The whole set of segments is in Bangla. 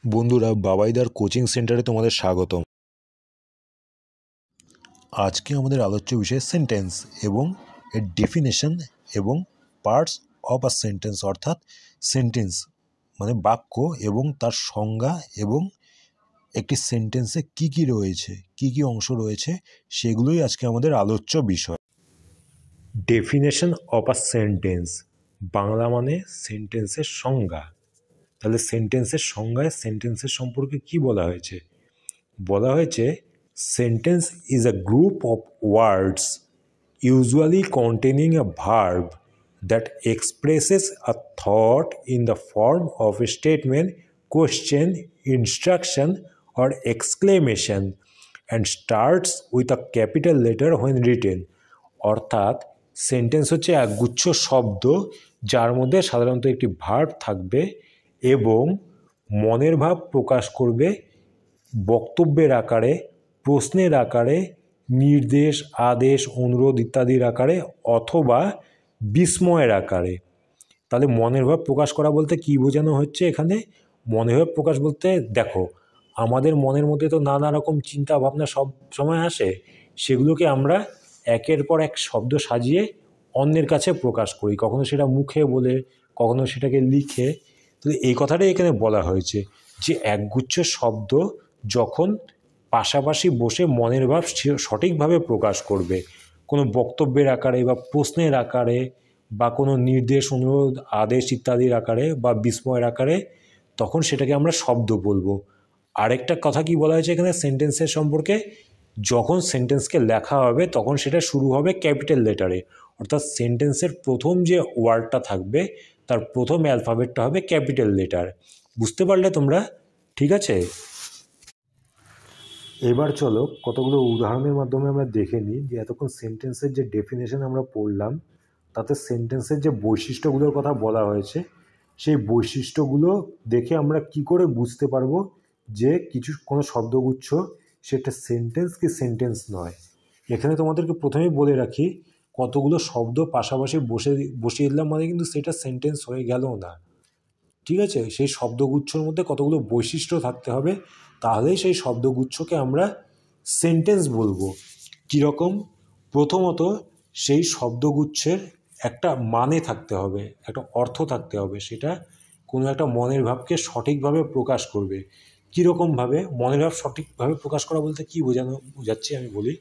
বন্ধুরা, বাবাইদার কোচিং সেন্টারে তোমাদের স্বাগতম। আজকে আমাদের আলোচ্য বিষয় সেন্টেন্স এবং এর ডেফিনেশন এবং পার্টস অফ আ সেন্টেন্স, অর্থাৎ সেন্টেন্স মানে বাক্য এবং তার সংজ্ঞা এবং একটি সেন্টেন্সে কি কি রয়েছে, কি কি অংশ রয়েছে, সেগুলোই আজকে আমাদের আলোচ্য বিষয়। Definition of a sentence, Bangla মানে সেন্টেন্সের সংজ্ঞা। তাহলে সেন্টেন্সের সংজ্ঞায় সেন্টেন্সের সম্পর্কে কি বলা হয়েছে? বলা হয়েছে sentence is a group of words usually containing a verb that expresses a thought in the form of a statement, question, instruction or exclamation and starts with a capital letter when written. অর্থাৎ সেন্টেন্স হচ্ছে একগুচ্ছ শব্দ যার মধ্যে সাধারণত একটি ভার্ব থাকবে এবং মনের ভাব প্রকাশ করবে বক্তব্যের আকারে, প্রশ্নের আকারে, নির্দেশ, আদেশ, অনুরোধ ইত্যাদির আকারে অথবা বিস্ময়ের আকারে। তাহলে মনের ভাব প্রকাশ করা বলতে কি বোঝানো হচ্ছে এখানে? মনের ভাব প্রকাশ বলতে দেখো, আমাদের মনের মধ্যে তো নানা রকম চিন্তা ভাবনা সব সময় আসে, সেগুলোকে আমরা একের পর এক শব্দ সাজিয়ে অন্যের কাছে প্রকাশ করি, কখনো সেটা মুখে বলে, কখনো সেটাকে লিখে। তো এই কথাটাই এখানে বলা হয়েছে যে একগুচ্ছ শব্দ যখন পাশাপাশি বসে মনের ভাব সঠিকভাবে প্রকাশ করবে, কোনো বক্তব্যের আকারে বা প্রশ্নের আকারে বা কোনো নির্দেশ, অনুরোধ, আদেশ ইত্যাদির আকারে বা বিস্ময়ের আকারে, তখন সেটাকে আমরা শব্দ বলবো। আরেকটা কথা কি বলা হয়েছে এখানে সেন্টেন্সের সম্পর্কে? যখন সেন্টেন্সকে লেখা হবে তখন সেটা শুরু হবে ক্যাপিটাল লেটারে, অর্থাৎ সেন্টেন্সের প্রথম যে ওয়ার্ডটা থাকবে তার প্রথম অ্যালফাবেটটা হবে ক্যাপিটাল লেটার। বুঝতে পারলে তোমরা? ঠিক আছে, এবার চলো কতগুলো উদাহরণের মাধ্যমে আমরা দেখে নিই যে এতক্ষণ সেন্টেন্সের যে ডেফিনেশন আমরা পড়লাম তাতে সেন্টেন্সের যে বৈশিষ্ট্যগুলোর কথা বলা হয়েছে, সেই বৈশিষ্ট্যগুলো দেখে আমরা কি করে বুঝতে পারবো যে কোনো শব্দগুচ্ছ সেটা সেন্টেন্স কি সেন্টেন্স নয়। এখানে তোমাদেরকে প্রথমেই বলে রাখি, কতগুলো শব্দ পাশাপাশি বসিয়ে দিলাম মানে কিন্তু সেটা সেন্টেন্স হয়ে গেল না। ঠিক আছে, সেই শব্দগুচ্ছর মধ্যে কতগুলো বৈশিষ্ট্য থাকতে হবে, তাহলেই সেই শব্দগুচ্ছকে আমরা সেন্টেন্স বলবো। কীরকম? প্রথমত সেই শব্দগুচ্ছের একটা মানে থাকতে হবে, একটা অর্থ থাকতে হবে, সেটা কোনো একটা মনের ভাবকে সঠিকভাবে প্রকাশ করবে। কীরকমভাবে মনের ভাব সঠিকভাবে প্রকাশ করা বলতে কী বোঝাচ্ছি আমি বলি।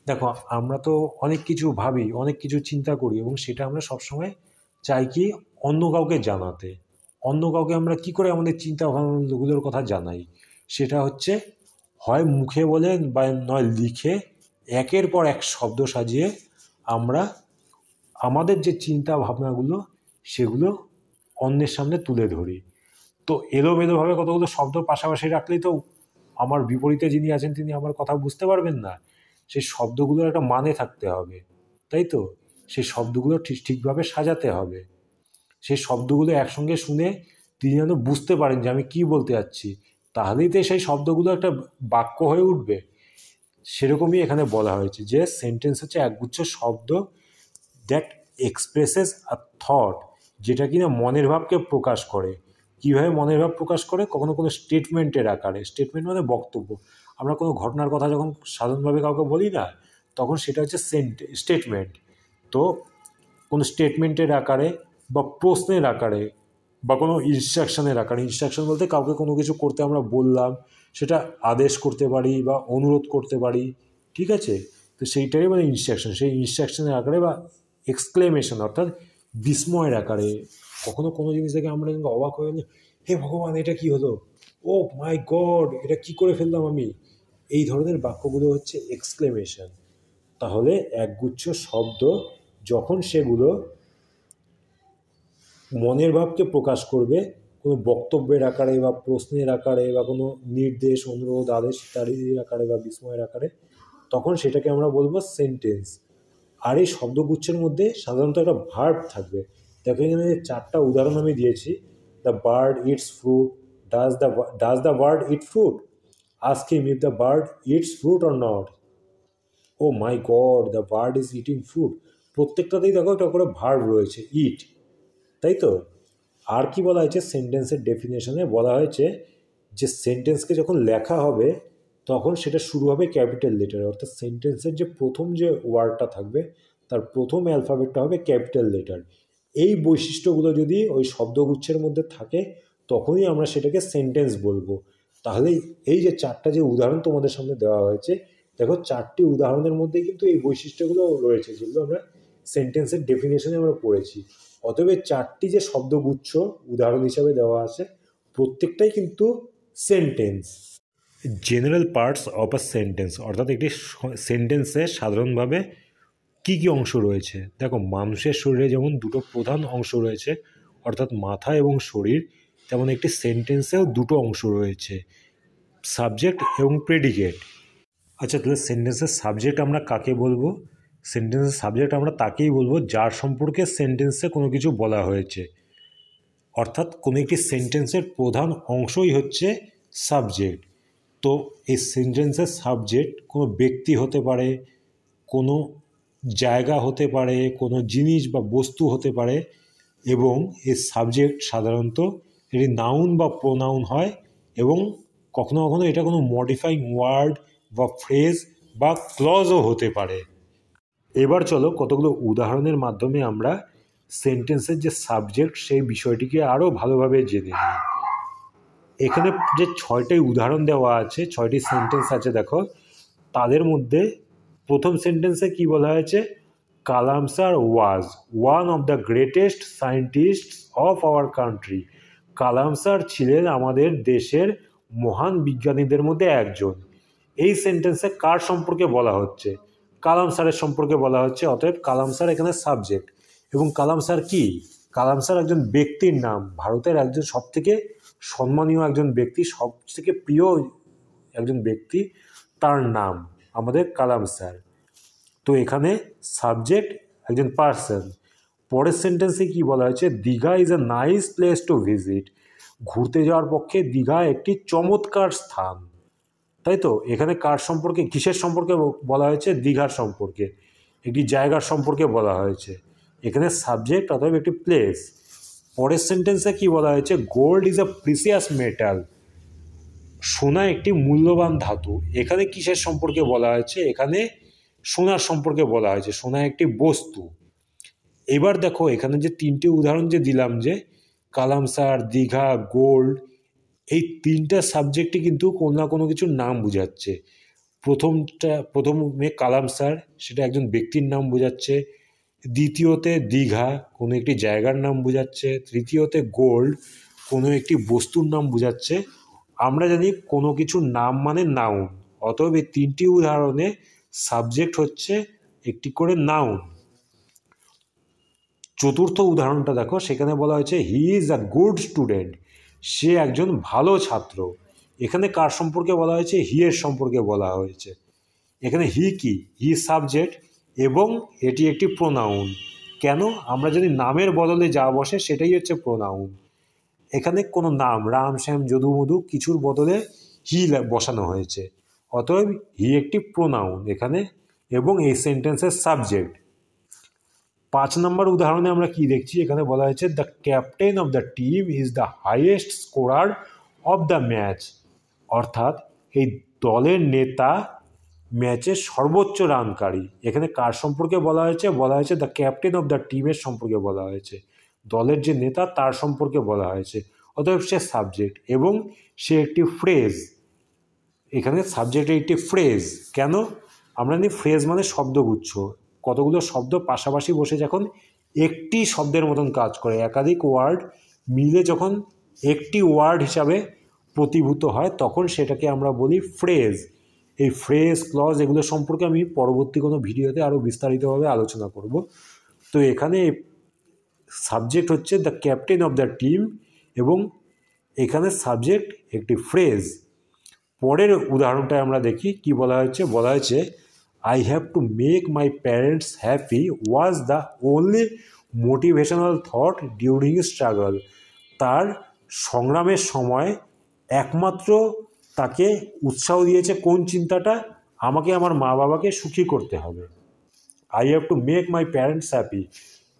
দেখো, আমরা তো অনেক কিছু ভাবি, অনেক কিছু চিন্তা করি এবং সেটা আমরা সবসময় চাই কি অন্য কাউকে জানাতে। অন্য কাউকে আমরা কি করে আমাদের চিন্তা ভাবনাগুলোর কথা জানাই? সেটা হচ্ছে হয় মুখে বলে বা নয় লিখে, একের পর এক শব্দ সাজিয়ে আমরা আমাদের যে চিন্তা ভাবনাগুলো সেগুলো অন্যের সামনে তুলে ধরি। তো এলোমেলোভাবে কতগুলো শব্দ পাশাপাশি রাখলেই তো আমার বিপরীতে যিনি আছেন তিনি আমার কথা বুঝতে পারবেন না। সেই শব্দগুলোর একটা মানে থাকতে হবে, তাই তো? সেই শব্দগুলো ঠিকভাবে সাজাতে হবে। সেই শব্দগুলো একসঙ্গে শুনে তিনি যেন বুঝতে পারেন যে আমি কি বলতে যাচ্ছি, তাহলেই তো সেই শব্দগুলো একটা বাক্য হয়ে উঠবে। সেরকমই এখানে বলা হয়েছে যে সেন্টেন্স হচ্ছে একগুচ্ছ শব্দ দ্যাট এক্সপ্রেসেস আ থট, যেটা কিনা মনের ভাবকে প্রকাশ করে। কীভাবে মনের ভাব প্রকাশ করে? কখনো কোনো স্টেটমেন্টের আকারে। স্টেটমেন্ট মানে বক্তব্য। আমরা কোনো ঘটনার কথা যখন সাধারণভাবে কাউকে বলি না, তখন সেটা হচ্ছে স্টেটমেন্ট। তো কোনো স্টেটমেন্টের আকারে বা প্রশ্নের আকারে বা কোনো ইনস্ট্রাকশনের আকারে। ইনস্ট্রাকশন বলতে কাউকে কোনো কিছু করতে আমরা বললাম, সেটা আদেশ করতে পারি বা অনুরোধ করতে পারি। ঠিক আছে, তো সেইটাই মানে ইনস্ট্রাকশন। সেই ইনস্ট্রাকশনের আকারে বা এক্সক্লেমেশন অর্থাৎ বিস্ময়ের আকারে। কখনো কোনো জিনিস থেকে আমরা কিন্তু অবাক হয়ে গেলে, হে ভগবান, এটা কি হলো, ও মাই গড, এটা কি করে ফেললাম আমি। এই ধরনের বাক্যগুলো হচ্ছে এক্সক্লেমেশন। তাহলে একগুচ্ছ শব্দ যখন সেগুলো মনের ভাবকে প্রকাশ করবে কোনো বক্তব্যের আকারে বা প্রশ্নের আকারে বা কোনো নির্দেশ, অনুরোধ, আদেশ ইত্যাদির আকারে বা বিস্ময়ের আকারে, তখন সেটাকে আমরা বলবো সেন্টেন্স। আর এই শব্দগুচ্ছের মধ্যে সাধারণত একটা ভার্ব থাকবে। দেখো এখানে 4টা উদাহরণ আমি দিয়েছি। The bird eats fruit, does the bird eat fruit, ask him if the bird eats fruit or not, oh my God the bird is eating fruit. প্রত্যেকটাতেই দেখো একটা করে ভার্ব রয়েছে, ইট, তাই তো? আর কি বলা হয়েছে সেন্টেন্সের ডেফিনেশনে? বলা হয়েছে যে সেন্টেন্সকে যখন লেখা হবে তখন সেটা শুরু হবে ক্যাপিটাল লেটারে, অর্থাৎ সেন্টেন্সের যে প্রথম যে ওয়ার্ডটা থাকবে তার প্রথম অ্যালফাবেটটা হবে ক্যাপিটাল লেটার। এই বৈশিষ্ট্যগুলো যদি ওই শব্দগুচ্ছের মধ্যে থাকে তখনই আমরা সেটাকে সেন্টেন্স বলবো। তাহলে এই যে চারটা যে উদাহরণ তোমাদের সামনে দেওয়া হয়েছে, দেখো চারটি উদাহরণের মধ্যে কিন্তু এই বৈশিষ্ট্যগুলো রয়েছে যেগুলো আমরা সেন্টেন্সের ডেফিনেশনে আমরা পড়েছি। অতএব চারটি যে শব্দগুচ্ছ উদাহরণ হিসাবে দেওয়া আছে প্রত্যেকটাই কিন্তু sentence. General parts of a sentence, অর্থাৎ একটি সেন্টেন্সে সাধারণভাবে কি কি অংশ রয়েছে। দেখো মানুষের শরীরে যেমন দুটো প্রধান অংশ রয়েছে অর্থাৎ মাথা এবং শরীর, তেমন একটি সেন্টেন্সেও দুটো অংশ রয়েছে, সাবজেক্ট এবং প্রেডিকেট। আচ্ছা, তাহলে সেন্টেন্সের সাবজেক্ট আমরা কাকে বলবো? সেন্টেন্সের সাবজেক্ট আমরা তাকেই বলবো যার সম্পর্কে সেন্টেন্সে কোনো কিছু বলা হয়েছে, অর্থাৎ কোনো একটি সেন্টেন্সের প্রধান অংশই হচ্ছে সাবজেক্ট। তো এই সেন্টেন্সের সাবজেক্ট কোনো ব্যক্তি হতে পারে, কোনো জায়গা হতে পারে, কোনো জিনিস বা বস্তু হতে পারে, এবং এই সাবজেক্ট সাধারণত এটি নাউন বা প্রোনাউন হয়, এবং কখনো কখনো এটা কোনো মডিফাইং ওয়ার্ড বা ফ্রেজ বা ক্লজও হতে পারে। এবার চলো কতগুলো উদাহরণের মাধ্যমে আমরা সেন্টেন্সের যে সাবজেক্ট সেই বিষয়টিকে আরও ভালোভাবে জেনে নিই। এখানে যে 6টি উদাহরণ দেওয়া আছে, 6টি সেন্টেন্স আছে, দেখো তাদের মধ্যে প্রথম সেন্টেন্সে কি বলা হয়েছে? Kalam sir was one of the greatest scientist of our country. Kalam sir ছিলেন আমাদের দেশের মহান বিজ্ঞানীদের মধ্যে একজন। এই সেন্টেন্সে কার সম্পর্কে বলা হচ্ছে? কালাম স্যারের সম্পর্কে বলা হচ্ছে, অতএব কালাম স্যার এখানে সাবজেক্ট। এবং কালাম স্যার কি? কালাম স্যার একজন ব্যক্তির নাম, ভারতের একজন সবথেকে সম্মানীয় একজন ব্যক্তি, সবথেকে প্রিয় একজন ব্যক্তি, তার নাম আমাদের কালাম স্যার। তো এখানে সাবজেক্ট একজন পার্সন। পরের সেন্টেন্সে কি বলা হয়েছে? Digha is a nice place to visit. ঘুরতে যাওয়ার পক্ষে দীঘা একটি চমৎকার স্থান। তাই তো, এখানে কার সম্পর্কে, কিসের সম্পর্কে বলা হয়েছে? দীঘার সম্পর্কে, একটি জায়গার সম্পর্কে বলা হয়েছে। এখানে সাবজেক্ট অথবা একটি প্লেস। পরের সেন্টেন্সে কি বলা হয়েছে? Gold is a precious metal. সোনা একটি মূল্যবান ধাতু। এখানে কিসের সম্পর্কে বলা হয়েছে? এখানে সোনার সম্পর্কে বলা হয়েছে, সোনা একটি বস্তু। এবার দেখো এখানে যে 3টে উদাহরণ যে দিলাম, যে কালাম স্যার, দীঘা, গোল্ড, এই 3টা সাবজেক্টই কিন্তু কোনো না কোনো কিছুর নাম বোঝাচ্ছে। প্রথমে কালাম স্যার, সেটা একজন ব্যক্তির নাম বোঝাচ্ছে। দ্বিতীয়তে দীঘা, কোনো একটি জায়গার নাম বোঝাচ্ছে। তৃতীয়তে গোল্ড, কোনো একটি বস্তুর নাম বোঝাচ্ছে। আমরা জানি কোনো কিছুর নাম মানে নাউন, অতএব এই 3টি উদাহরণে সাবজেক্ট হচ্ছে একটি করে নাউন। চতুর্থ উদাহরণটা দেখো, সেখানে বলা হয়েছে he is a good student. সে একজন ভালো ছাত্র। এখানে কার সম্পর্কে বলা হয়েছে? হি এর সম্পর্কে বলা হয়েছে। এখানে হি কি? হি সাবজেক্ট এবং এটি একটি প্রোনাউন। কেন? আমরা যদি নামের বদলে যা বসে সেটাই হচ্ছে প্রোনাউন। এখানে কোনো নাম, রাম, শ্যাম, যদু, মধু, কিছুর বদলে হি বসানো হয়েছে, অতএব হি একটি প্রোনাউন এখানে, এবং এই সেন্টেন্সের সাবজেক্ট। 5 নম্বর উদাহরণে আমরা কি দেখছি? এখানে বলা হয়েছে the captain of the team is the highest scorer of the match. অর্থাৎ এই দলের নেতা ম্যাচের সর্বোচ্চ রানকারী। এখানে কার সম্পর্কে বলা হয়েছে? বলা হয়েছে দ্য ক্যাপ্টেন অফ দ্য টিমের সম্পর্কে বলা হয়েছে, দলের যে নেতা তার সম্পর্কে বলা হয়েছে, অতএব সে সাবজেক্ট এবং সে একটি ফ্রেজ। এখানে সাবজেক্টে একটি ফ্রেজ। কেন? আমরা জানি ফ্রেজ মানে শব্দগুচ্ছ, কতগুলো শব্দ পাশাপাশি বসে যখন একটি শব্দের মতন কাজ করে, একাধিক ওয়ার্ড মিলে যখন একটি ওয়ার্ড হিসাবে প্রতিভূত হয় তখন সেটাকে আমরা বলি ফ্রেজ। এই ফ্রেজ, ক্লজ এগুলো সম্পর্কে আমি পরবর্তী কোনো ভিডিওতে আরও বিস্তারিতভাবে আলোচনা করব। তো এখানে সাবজেক্ট হচ্ছে the captain of the team এবং এখানে সাবজেক্ট একটি ফ্রেজ। পরের উদাহরণটায় আমরা দেখি কি বলা হয়েছে। বলা হয়েছে I have to make my parents happy was the only motivational thought during struggle. তার সংগ্রামের সময় একমাত্র তাকে উৎসাহ দিয়েছে কোন চিন্তাটা? আমাকে আমার মা বাবাকে সুখী করতে হবে। I have to make my parents happy.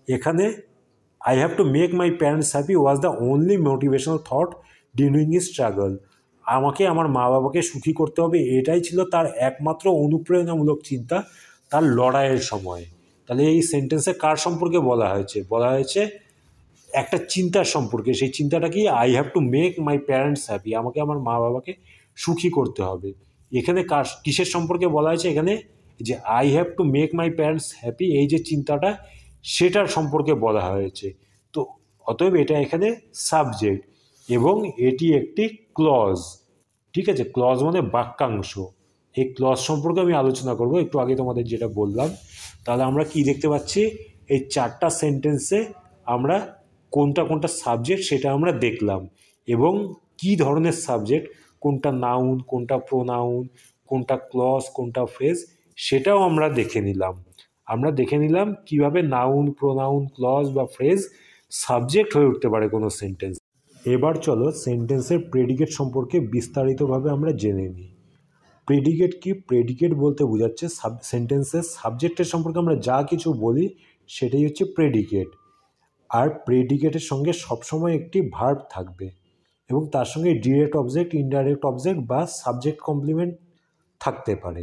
এখানে I have to make my parents happy was the only motivational thought during struggle. আমাকে আমার মা বাবাকে সুখী করতে হবে, এটাই ছিল তার একমাত্র অনুপ্রেরণামূলক চিন্তা তার লড়াইয়ের সময়। তাহলে এই সেন্টেন্সে কার সম্পর্কে বলা হয়েছে? বলা হয়েছে একটা চিন্তার সম্পর্কে। সেই চিন্তাটা কি? I have to make my parents happy, আমাকে আমার মা বাবাকে সুখী করতে হবে। এখানে কিসের সম্পর্কে বলা হয়েছে? এখানে যে I have to make my parents happy, এই যে চিন্তাটা, সেটার সম্পর্কে বলা হয়েছে। তো অতএব এটা এখানে সাবজেক্ট এবং এটি একটি ক্লজ। ঠিক আছে, ক্লজ মানে বাক্যাংশ। এই ক্লজ সম্পর্কে আমি আলোচনা করব একটু আগে তোমাদের যেটা বললাম। তাহলে আমরা কি দেখতে পাচ্ছি? এই 4টা সেন্টেন্সে আমরা কোনটা কোনটা সাবজেক্ট সেটা আমরা দেখলাম, এবং কি ধরনের সাবজেক্ট, কোনটা নাউন, কোনটা প্রোনাউন, কোনটা ক্লজ, কোনটা ফ্রেজ, সেটাও আমরা দেখে নিলাম। আমরা দেখে নিলাম কিভাবে নাউন, প্রোনাউন, ক্লজ বা ফ্রেজ সাবজেক্ট হয়ে উঠতে পারে কোনো সেন্টেন্স। এবার চলো সেন্টেন্সের প্রেডিকেট সম্পর্কে বিস্তারিতভাবে আমরা জেনে নিই। প্রেডিকেট কি? প্রেডিকেট বলতে বোঝাচ্ছে সেন্টেন্সের সাবজেক্টের সম্পর্কে আমরা যা কিছু বলি সেটাই হচ্ছে প্রেডিকেট। আর প্রেডিকেটের সঙ্গে সবসময় একটি ভার্ব থাকবে এবং তার সঙ্গে ডিরেক্ট অবজেক্ট, ইনডাইরেক্ট অবজেক্ট বা সাবজেক্ট কমপ্লিমেন্ট থাকতে পারে।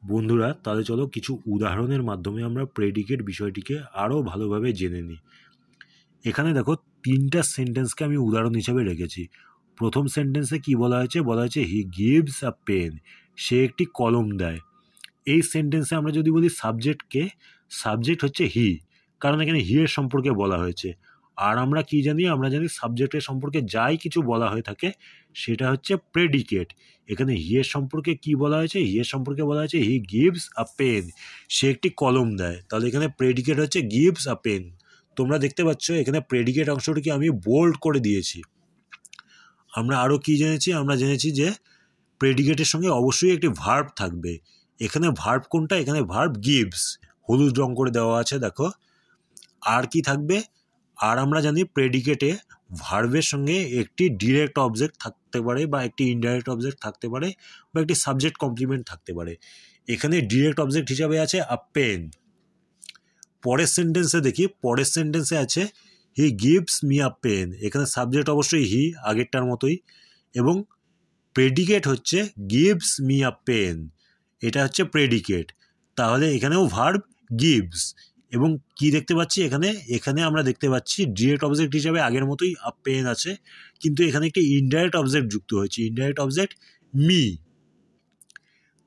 বন্ধুরা, তাহলে চলো কিছু উদাহরণের মাধ্যমে আমরা প্রেডিকেট বিষয়টিকে আরও ভালোভাবে জেনে নিই। এখানে দেখো 3টা সেন্টেন্সকে আমি উদাহরণ হিসাবে রেখেছি। প্রথম সেন্টেন্সে কি বলা হয়েছে? বলা হয়েছে হি গিভস আ পেন, সে একটি কলম দেয়। এই সেন্টেন্সে আমরা যদি বলি সাবজেক্টকে, সাবজেক্ট হচ্ছে হি, কারণ এখানে হি এর সম্পর্কে বলা হয়েছে। আর আমরা কি জানি? আমরা জানি সাবজেক্টের সম্পর্কে যাই কিছু বলা হয়ে থাকে সেটা হচ্ছে প্রেডিকেট। এখানে হি এর সম্পর্কে কি বলা হয়েছে? হি এর সম্পর্কে বলা হয়েছে হি গিভস আ পেন, সে একটি কলম দেয়। তাহলে এখানে প্রেডিকেট হচ্ছে গিভস আ পেন। তোমরা দেখতে পাচ্ছ এখানে প্রেডিকেট অংশটিকে আমি বোল্ড করে দিয়েছি। আমরা আরও কি জেনেছি? আমরা জেনেছি যে প্রেডিকেটের সঙ্গে অবশ্যই একটি ভার্ব থাকবে। এখানে ভার্ব কোনটা? এখানে ভার্ব গিভস, হলুদ রং করে দেওয়া আছে দেখো। আর কি থাকবে? আর আমরা জানি প্রেডিকেটে ভার্বের সঙ্গে একটি ডিরেক্ট অবজেক্ট থাকতে পারে বা একটি ইনডাইরেক্ট অবজেক্ট থাকতে পারে বা একটি সাবজেক্ট কমপ্লিমেন্ট থাকতে পারে। এখানে ডিরেক্ট অবজেক্ট হিসাবে আছে আ পেন। পরের সেন্টেন্সে দেখি, পরের সেন্টেন্সে আছে he gives me a pen. এখানে সাবজেক্ট অবশ্যই হি, আগেরটার মতোই, এবং প্রেডিকেট হচ্ছে গিভস মি আ পেন, এটা হচ্ছে প্রেডিকেট। তাহলে এখানেও ভার্ব গিভস, এবং কি দেখতে পাচ্ছি এখানে আমরা দেখতে পাচ্ছি ডিরেক্ট অবজেক্ট হিসাবে আগের মতোই আ পেন আছে, কিন্তু এখানে একটি ইনডাইরেক্ট অবজেক্ট যুক্ত হয়েছে, ইনডাইরেক্ট অবজেক্ট মি।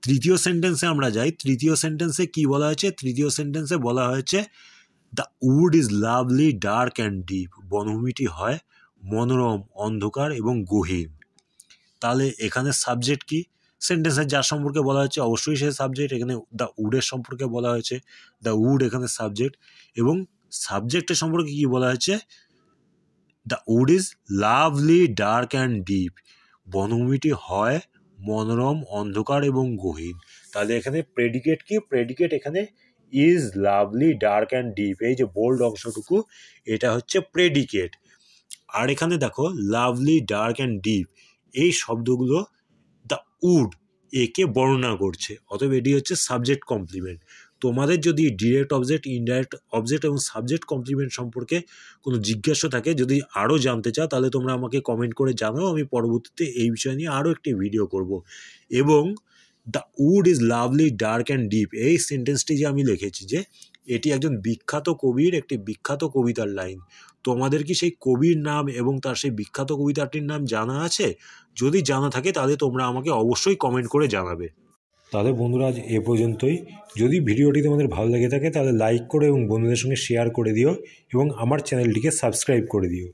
তৃতীয় সেন্টেন্সে আমরা যাই। তৃতীয় সেন্টেন্সে কি বলা হয়েছে? তৃতীয় সেন্টেন্সে বলা হয়েছে the wood is lovely dark and deep, বনভূমিটি হয় মনোরম, অন্ধকার এবং গহীন। তাহলে এখানে সাবজেক্ট কি? সেন্টেন্সের যার সম্পর্কে বলা হয়েছে অবশ্যই সে সাবজেক্ট। এখানে দ্য উডের সম্পর্কে বলা হয়েছে, দ্য উড এখানে সাবজেক্ট, এবং সাবজেক্টের সম্পর্কে কি বলা হয়েছে? The wood is lovely dark and deep, বনভূমিটি হয় মনোরম, অন্ধকার এবং গহীন। তাহলে এখানে প্রেডিকেট কি? প্রেডিকেট এখানে is lovely dark and deep, এই যে বোল্ড অংশটুকু, এটা হচ্ছে প্রেডিকেট। আর এখানে দেখো লাভলি ডার্ক অ্যান্ড ডিপ, এই শব্দগুলো দ্য উড একে বর্ণনা করছে, অতএব এটি হচ্ছে সাবজেক্ট কমপ্লিমেন্ট। তোমাদের যদি ডিরেক্ট অবজেক্ট, ইনডাইরেক্ট অবজেক্ট এবং সাবজেক্ট কমপ্লিমেন্ট সম্পর্কে কোনো জিজ্ঞাসা থাকে, যদি আরও জানতে চাও, তাহলে তোমরা আমাকে কমেন্ট করে জানাও, আমি পরবর্তীতে এই বিষয় নিয়ে আরও একটি ভিডিও করব। এবং the wood is lovely dark and deep, এই সেন্টেন্সটি যে আমি লিখেছি, যে এটি একজন বিখ্যাত কবির একটি বিখ্যাত কবিতার লাইন। তোমাদের কি সেই কবির নাম এবং তার সেই বিখ্যাত কবিতাটির নাম জানা আছে? যদি জানা থাকে তাহলে তোমরা আমাকে অবশ্যই কমেন্ট করে জানাবে। তাহলে বন্ধুরা, আজ এ পর্যন্তই। যদি ভিডিওটি তোমাদের ভালো লেগে থাকে তাহলে লাইক করো এবং বন্ধুদের সঙ্গে শেয়ার করে দিও এবং আমার চ্যানেলটিকে সাবস্ক্রাইব করে দিও।